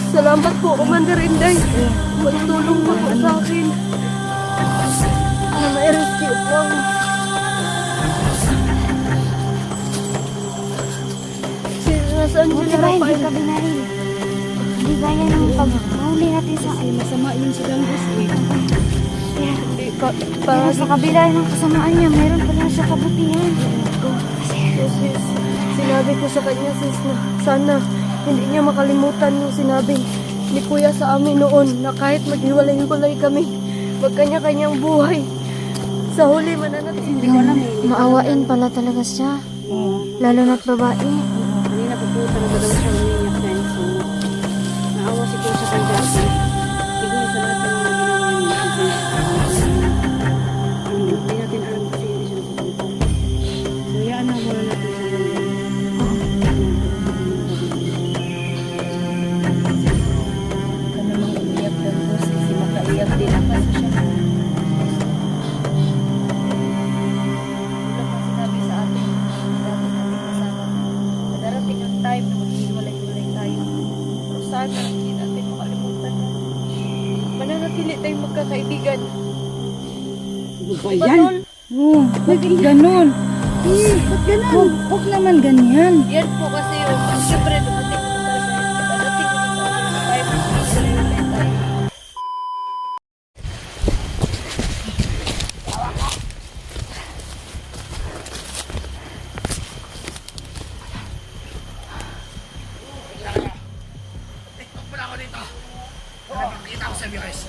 Salamat po, Commander Inday. Magtulong po po sa akin. May rescue po. Nasaan Buti sila ba pa? hindi ka binaril? Hindi gaya ng paghuli natin sa Ay, masama yun silang gusto eh. Para sa kabila ng kasamaan niya, meron pala siya kabutihan. Sis, sinabi ko sa kanya, sis, na sana hindi niya makalimutan yung sinabi ni Kuya sa amin noon na kahit maghiwalay-hiwalay kami, magkanya-kanyang buhay. Sa huli, mananatili. Maawain pala talaga siya. Lalo na't babae. Kanina po po talaga daw siya umiiyak din. So, naawa si Kuya sa kanya. Siguro sa lahat ng mga ginawa niya. Hindi natin alam kasi hindi siya nagpupunta. So, yaan na muna natin siya. Ka namang umiyak ng boss kasi makaiyak din ako sa siya. Wala pang sinabi sa atin, dati natin kasama. Darating ang time na maghiwalay-hiwalay tayo. Pero sana hindi natin makalimutan na mananatili tayong magkakaibigan. Ba yan? Oh, bakit ganun? Ba't ganun? Huwag naman ganyan. Yan po kasi yun. Siyempre, dumating na tayo sa inyo. Darating na tayo sa time na maghiwalay-hiwalay tayo. Wala ko dito. Nakikita ko sa iyo guys.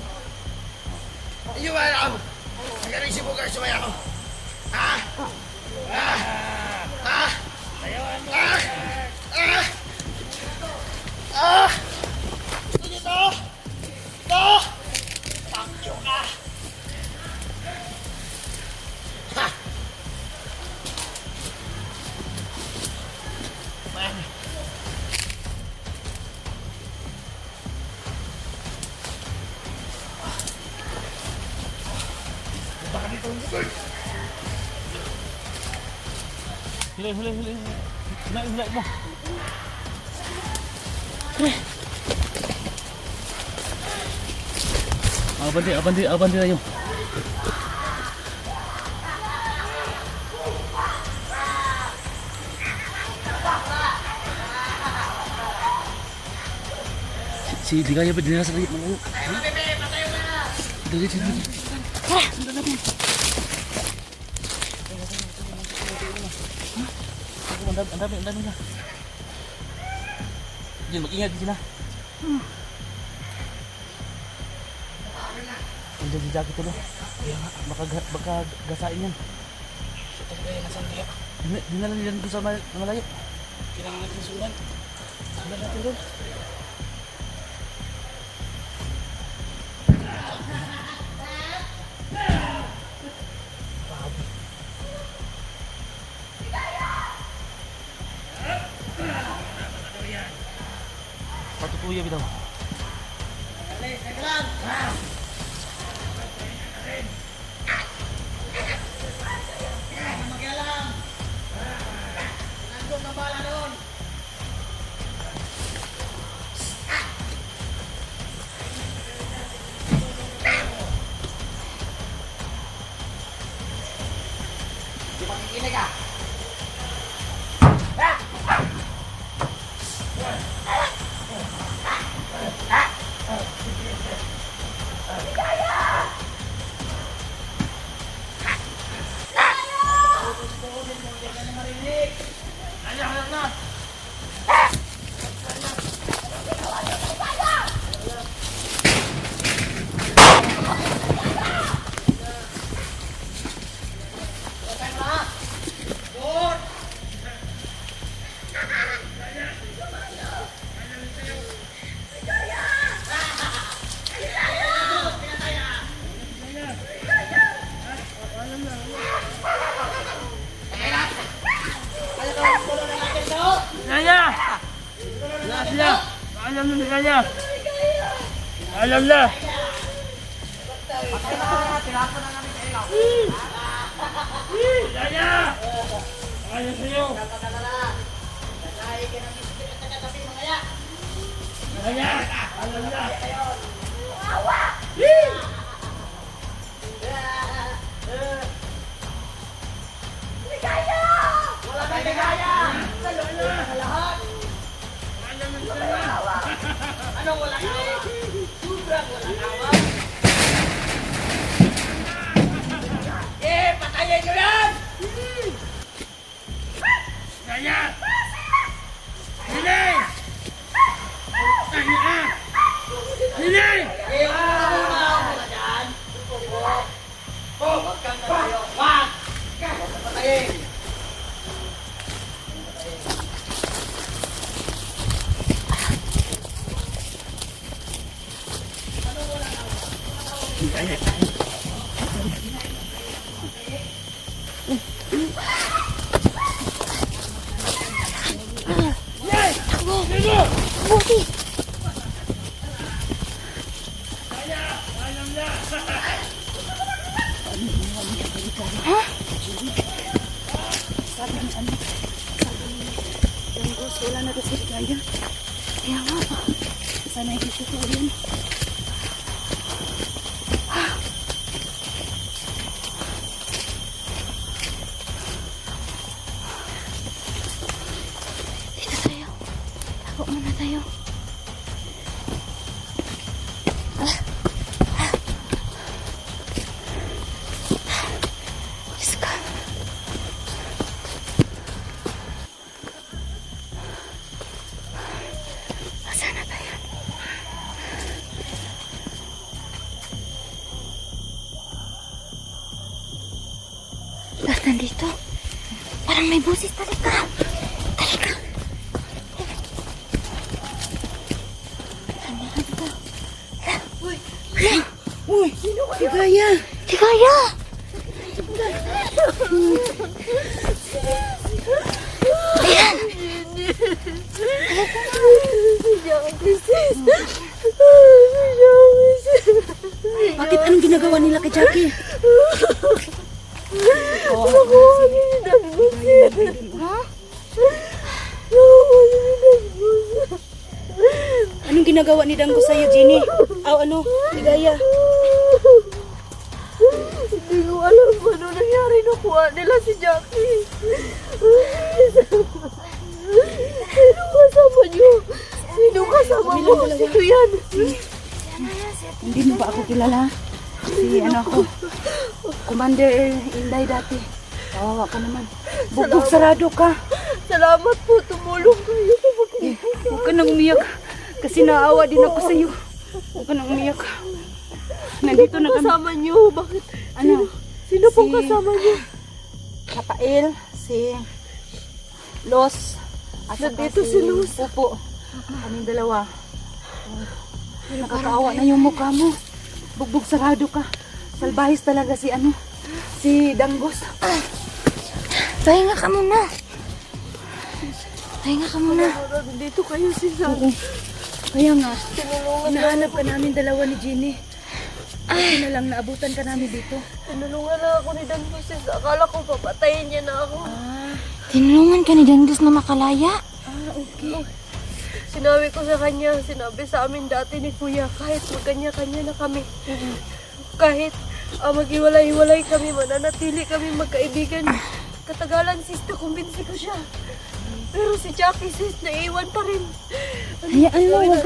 Iyo ba ako? Nagaling si Bugar sumaya ako. Ha? Ha? Ha? Ah! Ah! Ah! Dito! Dito! Pakyo ka! Ha! Man! Baka dito ang Bugar! Huli. Hilay mo. Abandi tayo. Si Diganya pa dinala sa kanya. Dali. Ang dami na. Diyan, mag-ingat din sila. Ang dami jacket ko, no? Kaya nga, baka gasain yan. Dinala nila doon sa malayo. Kailangan natin sundan. Sundan natin doon. Patutuya bitaw. Makikinig ka! Alam na. Yaya! Ayos sa'yo. Patayin nyo yan! Kaya! Hindi! Hindi! Wala na kasi kaya. Kaya nga pa. Sana ikisi ko yun. Dito tayo. Tago muna tayo. Diyos ko. Nasaan na ba yan? Lahat nandito. Parang may busis. Talika. Talika. Uy, Ligaya. Ligaya! Ayan! Bakit anong ginagawa nila kay Jackie? Anong ginagawa ni Dango sa'yo, Jenny? Ano? Ligaya. Hindi ko alam ano nangyari. Nakuha nila si Jackie. Sino kasama niyo? Sino kasama mo? Sino yan? Hindi mo ba ako kilala? Si ako. Commander Inday dati. Kawawa ka naman. Bugbog sarado ka. Salamat po. Tumulong kayo. Huwag ka nang umiyak. Kasi naawa din ako sa'yo. Huwag ka nang umiyak. Nandito na kami. Kasama niyo. Bakit? Ano? Sino pong kasama niyo? Rafael, si Los, at saka Nandito si Los. Pupo. Kaming dalawa. Nakakaawa na yung mukha mo. Bugbog sarado ka. Salbahis talaga si Danggos. Pahinga ka muna. Pahinga ka muna. Nandito kayo si Sam. Kaya nga, Tinulungan hinahanap ka namin dalawa ni Jenny. Buti na lang naabutan ka namin dito. Tinulungan na ako ni Dan Moses. Akala ko papatayin niya na ako. Tinulungan ka ni Danggos na makalaya. Okay. Sinabi ko sa kanya, sinabi sa amin dati ni Kuya, kahit magkanya-kanya na kami. Kahit maghiwalay-hiwalay kami, mananatili kami magkaibigan. Katagalan, sis, nakumbinsi ko siya. Pero si Jackie, sis, naiwan pa rin. Hayaan mo, huwag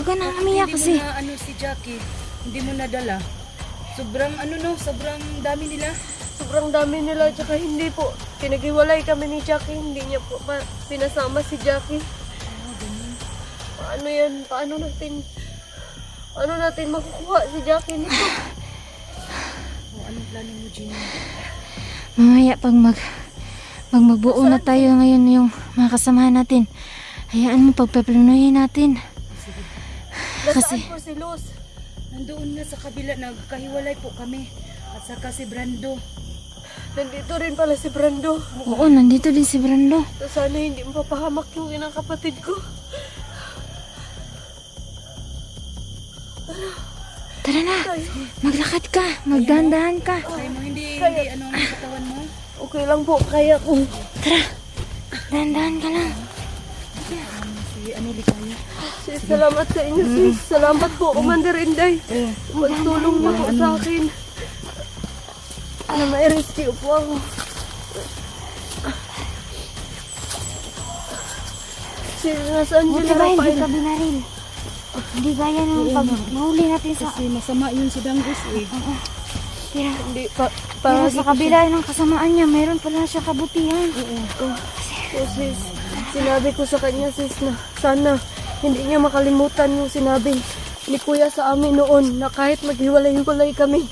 ka nang umiyak kasi. Hindi mo na si Jackie, hindi mo nadala. Sobrang dami nila. Sobrang dami nila, tsaka hindi po. Pinaghiwalay kami ni Jackie, hindi niya po pinasama si Jackie. Paano yan? Paano natin makukuha si Jackie nito? Anong plano mo, Jenny? Mamaya pag magbuo na tayo ngayon yung mga kasamahan natin. Hayaan mo, pagpaplanuhin natin. Nasaan po si Luz? Nandoon na sa kabila, nagkahiwalay po kami. At saka si Brando. Nandito rin pala si Brando. Oo, nandito din si Brando. Sana hindi mapahamak yung inang kapatid ko. Tara na, maglakad ka, magdahan-dahan ka. Kaya mo hindi ang katawan mo? Okay lang po, kaya ko. Tara, dahan-dahan ka lang. Si ano ligaya. Sis, salamat sa inyo, sis. Salamat po, Commander Inday. Magtulong niyo po sa akin. Na may rescue po ako. Sis, nasaan Buti sila ba hindi Rafael? ka binaril? Hindi gaya nung pag mahuli natin sa... Kasi masama yun si Danggos eh. Pero, Hindi, pero para sa kabila ng kasamaan niya, mayroon pala siya kabutihan. So, sis, sinabi ko sa kanya, sis, na sana hindi niya makalimutan yung sinabi ni Kuya sa amin noon na kahit maghiwalay-hiwalay kami,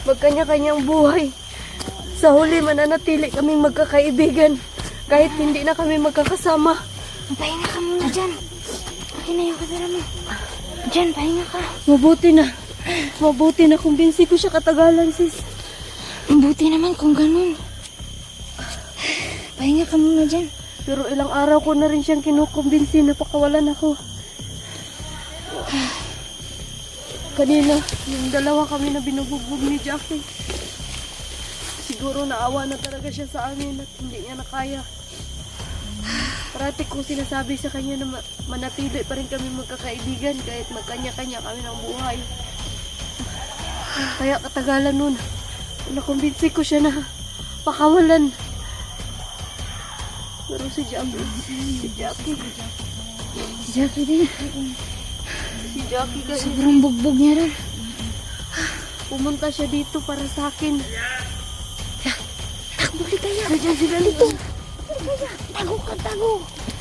magkanya-kanyang buhay. Sa huli, mananatili kaming magkakaibigan kahit hindi na kami magkakasama. Pahinga ka muna dyan. Akin na yung kamera mo. Dyan, pahinga ka. Mabuti na kumbinsi ko siya katagalan, sis. Buti naman kung ganun. Pahinga ka muna dyan. Pero ilang araw ko na rin siyang kinukumbinsi na pakawalan ako. Kanina, yung dalawa kami na binubugbog ni Jackie. Siguro naawa na talaga siya sa amin at hindi niya na kaya. Parati kong sinasabi sa kanya na manatili pa rin kami magkakaibigan kahit magkanya-kanya kami ng buhay. Kaya katagalan nun, nakumbinsi ko siya na pakawalan. Pero si Jackie din. Si Jackie kasi Sobrang bugbog niya rin. pumunta siya dito para sa akin. Takbuli kayo. Nandiyan sila dito. Tago ka, tago.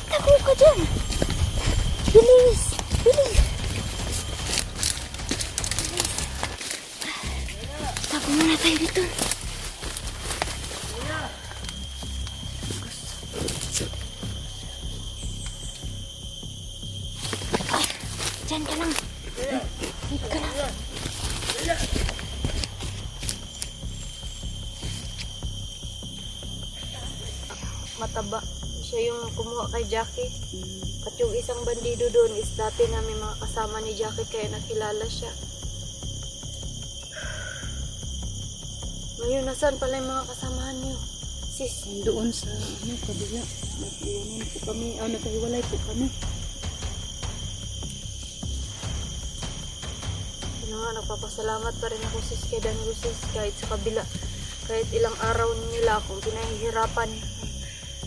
Tago ka dyan. Bilis. Bilis. Tago muna tayo dito. Diyan ka lang. Dito ka lang. Mataba. Siya yung kumuha kay Jackie. At yung isang bandido doon is dati namin mga kasama ni Jackie kaya nakilala siya. Ngayon, nasaan pala yung mga kasamahan niyo? Sis, Doon sa kabila. Naghiwalay po kami. Naghiwalay po kami. yun nga, nagpapasalamat pa rin ako sis kay Danggos, sis, kahit sa kabila. Kahit ilang araw nila akong pinahihirapan.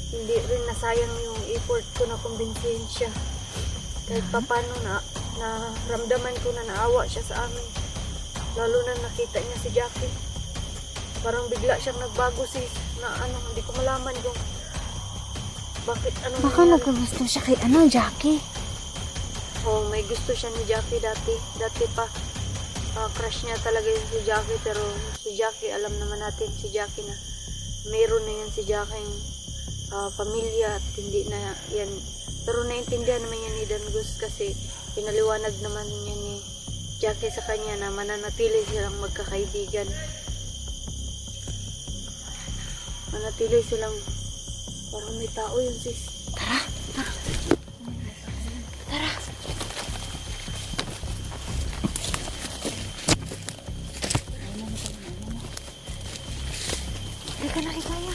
Hindi rin nasayang yung effort ko na kumbinsihin siya. Kahit papano na ramdaman ko na naawa siya sa amin. Lalo na nakita niya si Jackie. Parang bigla siyang nagbago sis na hindi ko malaman kung bakit Baka nagkagusto siya kay Jackie. Oh, may gusto siya ni Jackie dati. Dati pa. Crush niya talaga yun si Jackie. Pero si Jackie, alam naman natin si Jackie na mayroon na yan si Jackie pamilya at hindi na yan. Pero naintindihan naman yan ni Danggos kasi pinaliwanag naman niya ni Jackie sa kanya na mananatili silang magkakaibigan. Manatili silang parang may tao yun sis. Hindi ka nakikaya.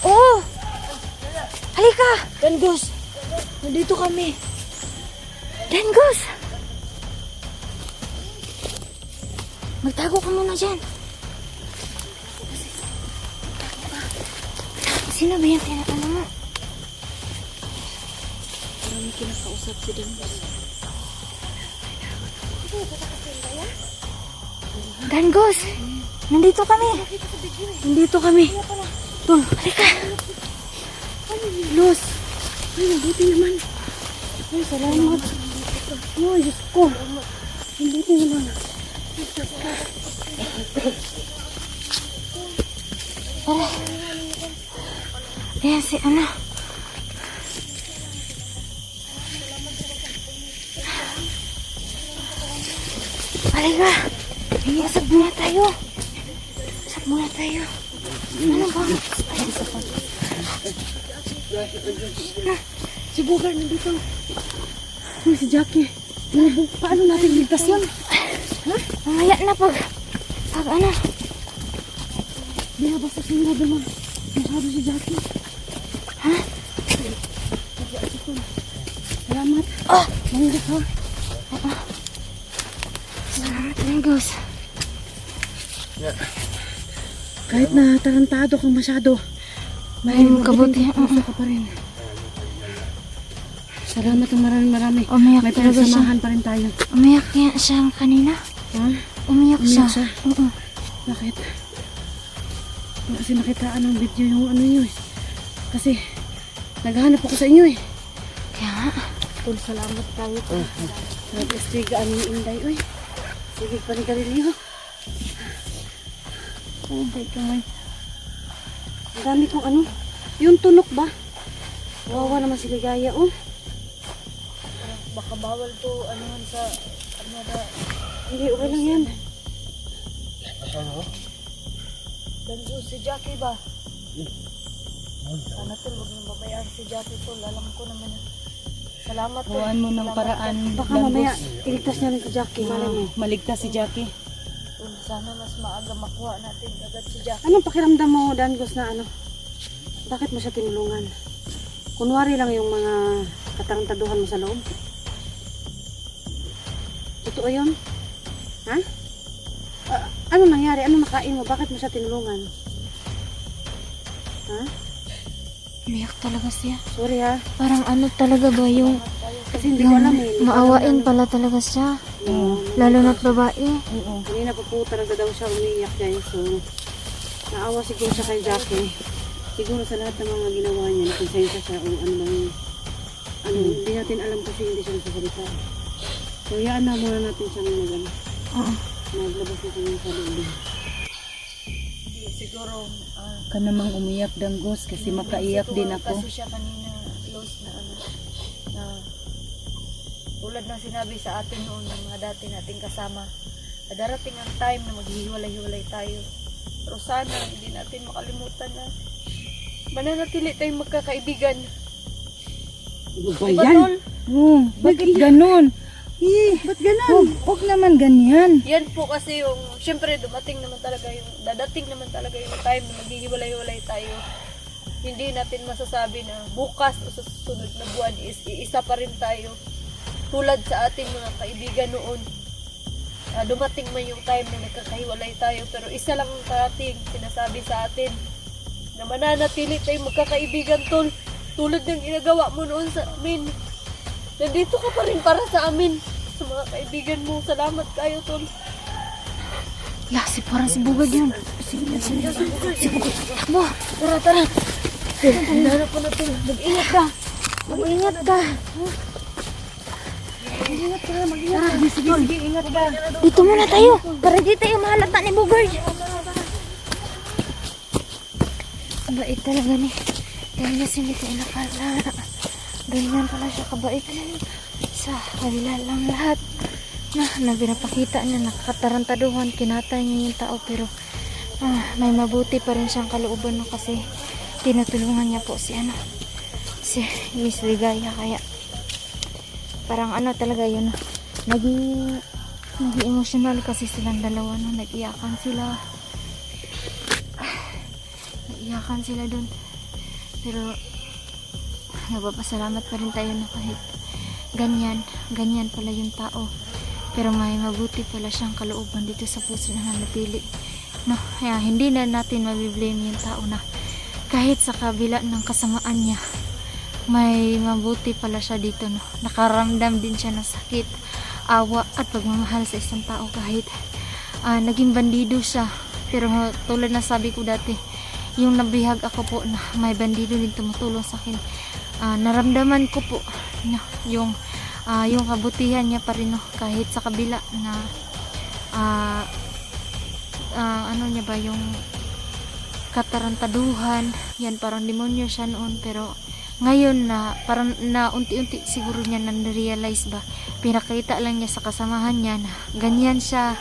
Oo! Halika! Danggos! Nandito kami. Danggos! Magtago ka muna dyan. Sino ba yung tinatano mo? Parang may kinakausap si Danggos. Danggos! Nandito kami. Nandito kami. Tol, halika. Luz. Ay, mabuti naman. Ay, salamat. Ay, Diyos ko. Mabuti naman. Ayan si Halika. Asap muna tayo. Asap muna tayo. Ano ba? Si Bugard nandito. Ay, si Jackie. Paano natin ligtas yun? Mamaya na pag Binabasa sa nila naman. Masyado si Jackie. Ha? Salamat. Mahirap ha. Salamat, Dangos. Kahit na tarantado kang masyado, May kabutihan. Gusto ka pa rin. Salamat ng marami. Umiyak May talaga siya. pinagsamahan pa rin tayo. Umiyak niya siya kanina. Ha? Umiyak siya. Umiyak siya? Oo. Bakit? Kasi nakitaan ng video yung ano nyo eh. Kasi naghahanap ako sa inyo eh. Kaya nga. Tol, salamat tayo. Nag-estiga ang Inday. Uy, sige pa ni Garilio. Oh, bay kamay. Ang dami kong ano. Yung tunok ba? Wawa naman si Ligaya oh. Baka bawal to, anuhan sa, Hindi, okay lang yan. Danjo, si Jackie ba? Sana tol, huwag niyong babayaan si Jackie tol. Alam ko naman na. Salamat tol. Huwaan mo ng Salamat, paraan. Baka mamaya iligtas niya rin si Jackie. Malay mo. Maligtas si Jackie. tol. Sana mas maaga makuha natin agad si Jackie. Anong pakiramdam mo, Dangos, na ano? Bakit mo siya tinulungan? Kunwari lang yung mga katarantaduhan mo sa loob. Totoo yun? Ha? Ano nangyari? Ano nakain mo? Bakit mo siya tinulungan? Ha? Umiyak talaga siya. Sorry ha. Parang ano talaga ba yung Kasi hindi ko alam eh. Hindi ko maawain alam pala talaga siya. ano. Lalo na't babae. Kanina pa po talaga daw siya umiiyak guys. So, naawa siguro siya kay Jackie. Siguro sa lahat ng mga ginawa niya, nakonsensya siya o ano bang, ano, hindi natin alam kasi hindi siya nagsasalita. So, yaan na muna natin siyang Oo. maglabas na kanya sa loob. Siguro, Ka namang umiyak, Danggos, kasi makaiyak din ako. Kasi siya kanina, close na ano, na tulad ng sinabi sa atin noon ng mga dati nating kasama, na darating ang time na maghihiwalay-hiwalay tayo. Pero sana hindi natin makalimutan na mananatili tayong magkakaibigan. Ano ba Diba, yan? tol? Bakit ganun? Ba't ganun? Huwag naman ganyan. Yan po kasi yung, syempre dumating naman talaga yung, dadating naman talaga yung time na maghihiwalay-hiwalay tayo. Hindi natin masasabi na bukas o sa susunod na buwan is iisa pa rin tayo. Tulad sa ating mga kaibigan noon. Dumating man yung time na nagkakahiwalay tayo, pero isa lang ang parating sinasabi sa atin na mananatili tayong magkakaibigan, tol. Tulad ng ginagawa mo noon sa amin. Nandito ka pa rin para sa amin. Sa mga kaibigan mo. Salamat kayo, tol. Lasi, parang si Bugad yun. Sige. Takbo. Tara. Handa pa na, tol. Mag-ingat ka. Mag-ingat ka. Sige, ingat ka. Dito muna tayo. Para di tayo mahalata ni Bugard. Kabait talaga ni. Dahil hindi tayo nakala. Ganyan pala siya kabait. Sa kabila lang lahat. Na pinapakita niya, nakatarantaduhan, kinatay niya yung tao. Pero may mabuti pa rin siyang kalooban no, kasi tinutulungan niya po si Miss Ligaya. Kaya parang ano talaga yun, naging emotional kasi silang dalawa no, nag-iyakan sila dun, pero nagpapasalamat pa rin tayo no, kahit ganyan pala yung tao, pero may mabuti pala siyang kalooban dito sa puso na nanatili no. Kaya hindi na natin mabiblame yung tao na kahit sa kabila ng kasamaan niya, may mabuti pala siya dito no. Nakaramdam din siya ng sakit, awa at pagmamahal sa isang tao kahit naging bandido siya. Pero tulad na sabi ko dati, yung nabihag ako po na may bandido din tumutulong sa akin, naramdaman ko po no, yung kabutihan niya pa rin no, kahit sa kabila na ano niya ba, yung katarantaduhan yan, parang demonyo siya noon. Pero ngayon na parang na unti-unti siguro niya na-realize ba, pinakita lang niya sa kasamahan niya na ganyan siya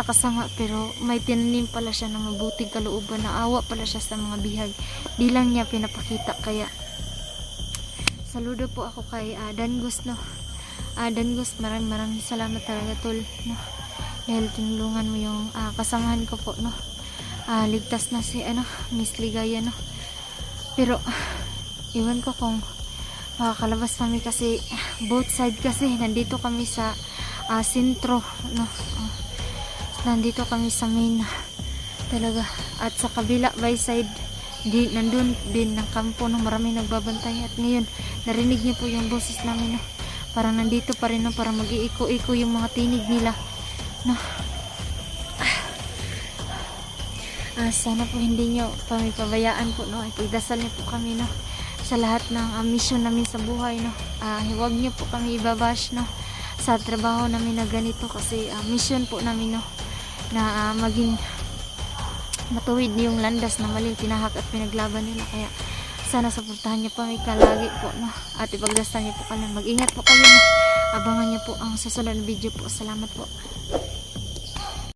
kasama, pero may tinanim pala siya ng mabuting kalooban, na awa pala siya sa mga bihag, di lang niya pinapakita. Kaya saludo po ako kay Danggos no. Danggos, maraming salamat talaga tol no, dahil tinulungan mo yung kasamahan ko po no. ligtas na si Miss Ligaya, no. Pero iwan ko kung makakalabas kami kasi both side kasi nandito kami sa sentro, no. Nandito kami sa main talaga, at sa kabila by side nandun din ng kampo, no, maraming nagbabantay. At ngayon narinig niyo po yung boses namin, no. Parang nandito pa rin, no, parang mag-iiko-iko yung mga tinig nila, no. Sana po hindi nyo pabayaan po, no. Ipagdasal niyo po kami, no, sa lahat ng mission namin sa buhay, no. Huwag niyo po kami ibabash, no, sa trabaho namin na ganito kasi mission po namin, no, na maging matuwid yung landas na maling tinahak at pinaglaban nila. Kaya sana suportahan niyo po kami kalagi po, no, at ipagdasal niyo po kami. Mag-ingat po kayo, no. Abangan niyo po ang susunod na video po. Salamat po.